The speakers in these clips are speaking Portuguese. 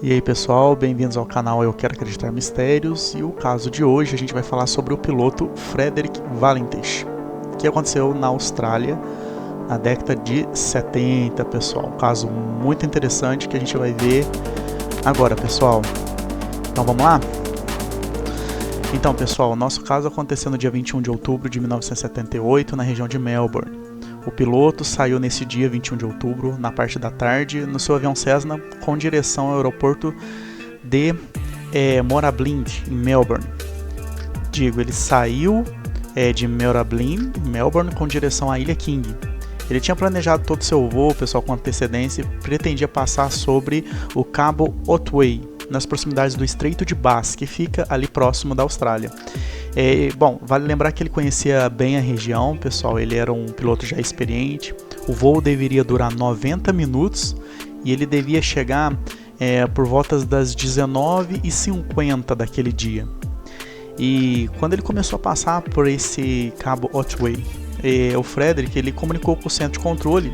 E aí pessoal, bem-vindos ao canal Eu Quero Acreditar Mistérios. E o caso de hoje a gente vai falar sobre o piloto Frederick Valentich, que aconteceu na Austrália na década de 70, pessoal. Um caso muito interessante que a gente vai ver agora, pessoal. Então vamos lá? Então pessoal, o nosso caso aconteceu no dia 21 de outubro de 1978 na região de Melbourne. O piloto saiu nesse dia 21 de outubro, na parte da tarde, no seu avião Cessna com direção ao aeroporto de Moorablind, em Melbourne. Ele saiu de Moorablind, em Melbourne, com direção à Ilha King. Ele tinha planejado todo o seu voo, pessoal, com antecedência, e pretendia passar sobre o Cabo Otway, nas proximidades do Estreito de Bass, que fica ali próximo da Austrália. Bom, vale lembrar que ele conhecia bem a região, pessoal. Ele era um piloto já experiente. O voo deveria durar 90 minutos e ele devia chegar por volta das 19h50 daquele dia. E quando ele começou a passar por esse Cabo Otway, o Frederick ele comunicou com o centro de controle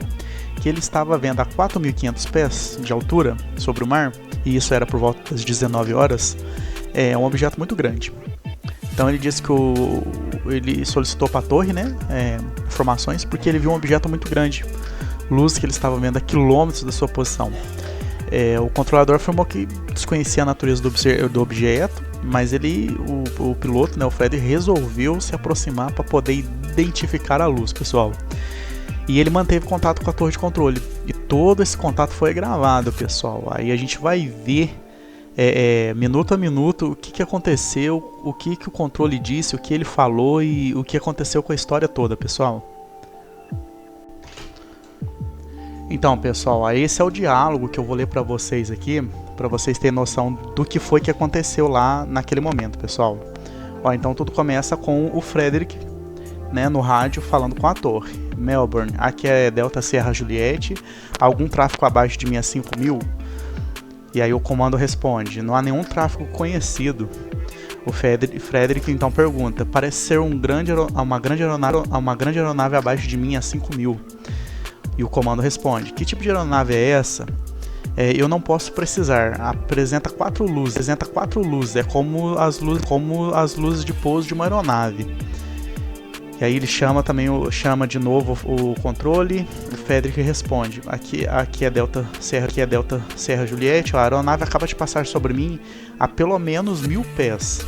que ele estava vendo a 4.500 pés de altura sobre o mar, e isso era por volta das 19 horas, um objeto muito grande. Então ele disse que ele solicitou para a torre, informações, porque ele viu um objeto muito grande, luz que ele estava vendo a quilômetros da sua posição. O controlador afirmou que desconhecia a natureza do objeto, mas o piloto, o Fred, resolveu se aproximar para poder identificar a luz, pessoal. E ele manteve contato com a torre de controle. E todo esse contato foi gravado, pessoal. Aí a gente vai ver minuto a minuto o que aconteceu, o que o controle disse, o que ele falou e o que aconteceu com a história toda, pessoal. Então, pessoal, esse é o diálogo que eu vou ler para vocês aqui, para vocês terem noção do que foi que aconteceu lá naquele momento, pessoal. Então tudo começa com o Frederick, no rádio, falando com a torre. Melbourne, aqui é Delta Sierra Juliette, algum tráfego abaixo de 65.000? E aí o comando responde, não há nenhum tráfego conhecido. O Frederick então pergunta, parece ser uma grande aeronave abaixo de mim a 5.000. E o comando responde, que tipo de aeronave é essa? Eu não posso precisar, apresenta quatro luzes, é como as luzes de pouso de uma aeronave. E aí ele chama de novo o controle. O Frederick responde, aqui é Delta Sierra Juliette, a aeronave acaba de passar sobre mim a pelo menos 1.000 pés.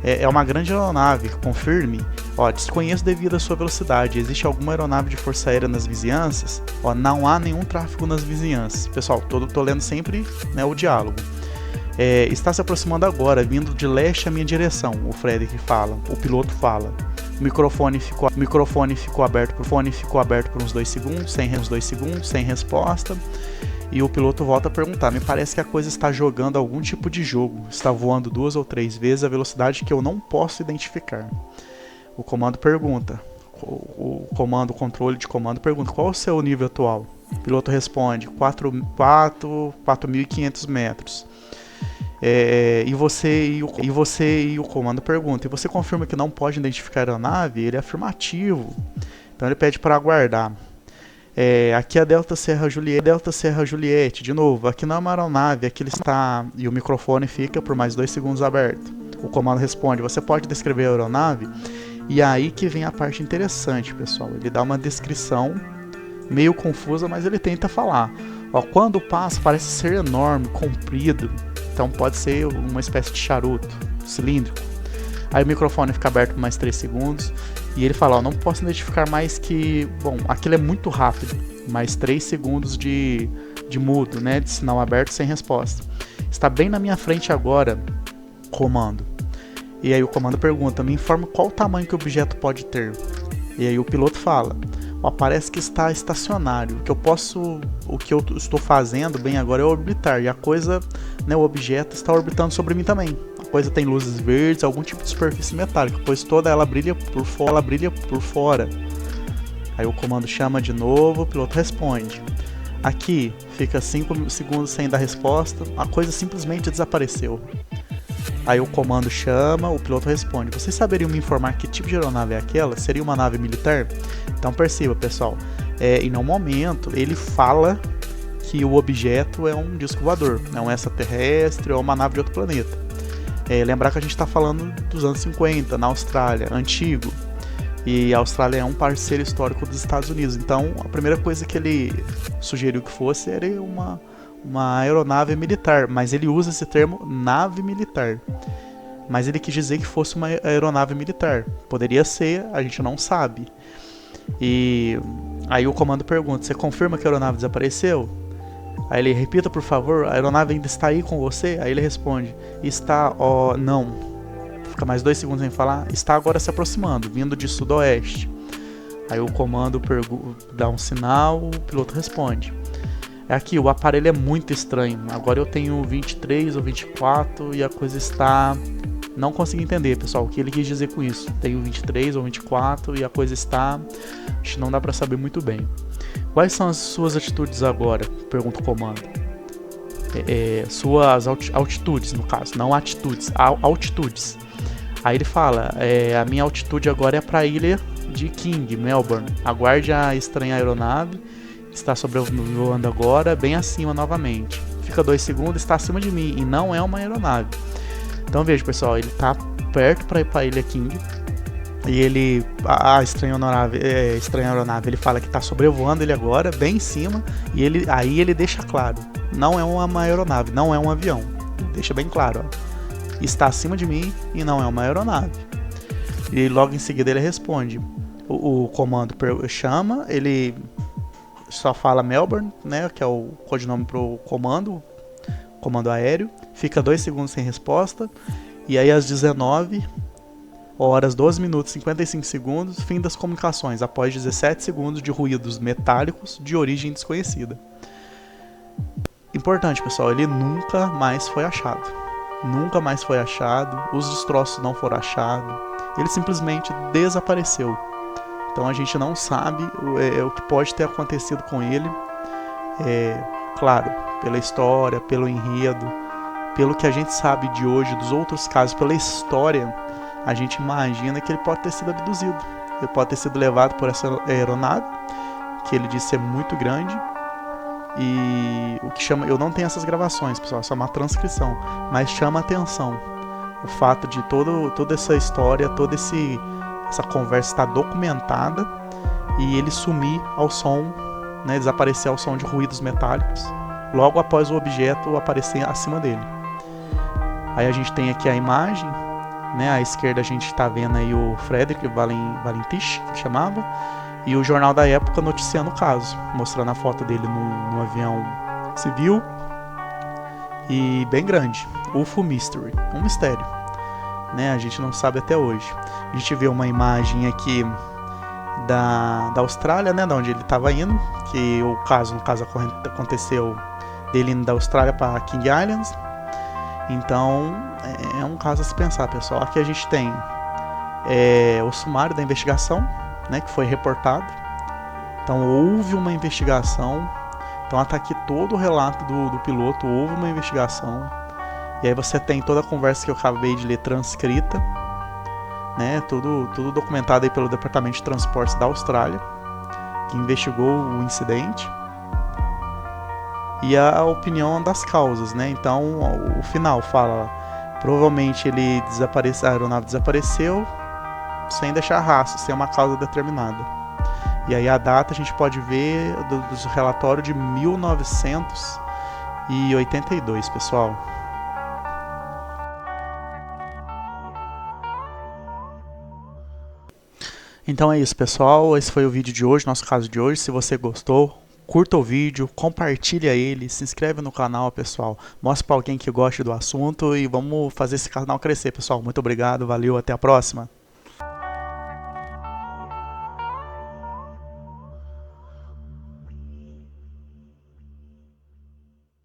É uma grande aeronave, confirme. Desconheço devido à sua velocidade. Existe alguma aeronave de força aérea nas vizinhanças? Não há nenhum tráfego nas vizinhanças. Pessoal, tô lendo sempre o diálogo. Está se aproximando agora, vindo de leste à minha direção. O Frederick fala, o piloto fala. O microfone ficou aberto por uns 2 segundos, sem resposta. E o piloto volta a perguntar, me parece que a coisa está jogando algum tipo de jogo. Está voando 2 ou 3 vezes a velocidade que eu não posso identificar. O comando pergunta, o controle de comando pergunta, qual é o seu nível atual? O piloto responde, 4.500 metros. E o comando pergunta, e você confirma que não pode identificar a aeronave? Ele é afirmativo. Então ele pede para aguardar. Aqui é a Delta Sierra Juliette, de novo, aqui não é uma aeronave, aqui ele está, e o microfone fica por mais 2 segundos aberto. O comando responde, você pode descrever a aeronave? E aí que vem a parte interessante, pessoal, ele dá uma descrição meio confusa, mas ele tenta falar. Quando passa parece ser enorme, comprido, então pode ser uma espécie de charuto, cilíndrico. Aí o microfone fica aberto por mais 3 segundos. E ele fala, não posso identificar mais que... Bom, aquilo é muito rápido. Mais 3 segundos de mudo, de sinal aberto sem resposta. Está bem na minha frente agora, comando. E aí o comando pergunta, me informa qual o tamanho que o objeto pode ter. E aí o piloto fala, parece que está estacionário. O que eu estou fazendo bem agora é orbitar. E a coisa, o objeto está orbitando sobre mim também. A coisa tem luzes verdes, algum tipo de superfície metálica, pois toda ela brilha por fora. Aí o comando chama de novo, o piloto responde. Aqui, fica 5 segundos sem dar resposta, a coisa simplesmente desapareceu. Aí o comando chama, o piloto responde. Vocês saberiam me informar que tipo de aeronave é aquela? Seria uma nave militar? Então perceba, pessoal, e no momento ele fala que o objeto é um disco voador, é um extraterrestre ou uma nave de outro planeta. Lembrar que a gente está falando dos anos 50, na Austrália, antigo, e a Austrália é um parceiro histórico dos Estados Unidos, então a primeira coisa que ele sugeriu que fosse era uma aeronave militar, mas ele usa esse termo nave militar. Mas ele quis dizer que fosse uma aeronave militar. Poderia ser, a gente não sabe. E aí o comando pergunta: você confirma que a aeronave desapareceu? Aí ele: repita por favor, a aeronave ainda está aí com você? Aí ele responde: está, não. Fica mais 2 segundos sem falar. Está agora se aproximando, vindo de sudoeste. Aí o comando dá um sinal, o piloto responde: aqui, o aparelho é muito estranho. Agora eu tenho 23 ou 24 e a coisa está... Não consegui entender, pessoal, o que ele quis dizer com isso. Tenho 23 ou 24 e a coisa está... Acho que não dá pra saber muito bem. Quais são as suas atitudes agora? Pergunta o comando. Suas altitudes, no caso, não atitudes, altitudes. Aí ele fala: a minha altitude agora é pra ilha de King, Melbourne. Aguarde a estranha aeronave. Está sobrevoando agora, bem acima novamente. Fica 2 segundos, está acima de mim e não é uma aeronave. Então veja, pessoal, ele está perto para ir para a ilha King. E ele, a estranha aeronave, ele fala que está sobrevoando ele agora, bem em cima. E aí ele deixa claro: não é uma aeronave, não é um avião. Deixa bem claro, ó. Está acima de mim e não é uma aeronave. E logo em seguida ele responde. O comando chama, ele só fala Melbourne, né, que é o codinome pro comando aéreo. Fica 2 segundos sem resposta. E aí às 19 horas, 12 minutos e 55 segundos, fim das comunicações, após 17 segundos de ruídos metálicos de origem desconhecida. Importante, pessoal, ele nunca mais foi achado. Nunca mais foi achado, os destroços não foram achados, ele simplesmente desapareceu. Então a gente não sabe o que pode ter acontecido com ele. Claro, pela história, pelo enredo, pelo que a gente sabe de hoje, dos outros casos, pela história, a gente imagina que ele pode ter sido abduzido. Ele pode ter sido levado por essa aeronave, que ele disse ser muito grande. E o que chama, eu não tenho essas gravações, pessoal, só uma transcrição, mas chama a atenção o fato de toda essa história, toda essa conversa estar documentada e ele sumir ao som, né, desaparecer ao som de ruídos metálicos, logo após o objeto aparecer acima dele. Aí a gente tem aqui a imagem, né, à esquerda a gente está vendo aí o Frederick Valentich, que chamava, e o jornal da época noticiando o caso, mostrando a foto dele num avião civil e bem grande. UFO Mystery, um mistério, né? A gente não sabe até hoje. A gente vê uma imagem aqui da Austrália, né, da onde ele estava indo, que no caso aconteceu dele indo da Austrália para King Islands. Então é um caso a se pensar, pessoal. Aqui a gente tem o sumário da investigação, né, que foi reportado. Então houve uma investigação. Então está aqui todo o relato do piloto. Houve uma investigação. E aí você tem toda a conversa que eu acabei de ler transcrita, né, tudo documentado aí pelo Departamento de Transportes da Austrália, que investigou o incidente. E a opinião das causas, né? Então o final fala: provavelmente a aeronave desapareceu sem deixar rastro, sem uma causa determinada. E aí a data a gente pode ver do relatório de 1982, pessoal. Então é isso, pessoal. Esse foi o vídeo de hoje, nosso caso de hoje. Se você gostou, curta o vídeo, compartilha ele, se inscreve no canal, pessoal. Mostra para alguém que goste do assunto e vamos fazer esse canal crescer, pessoal. Muito obrigado, valeu, até a próxima.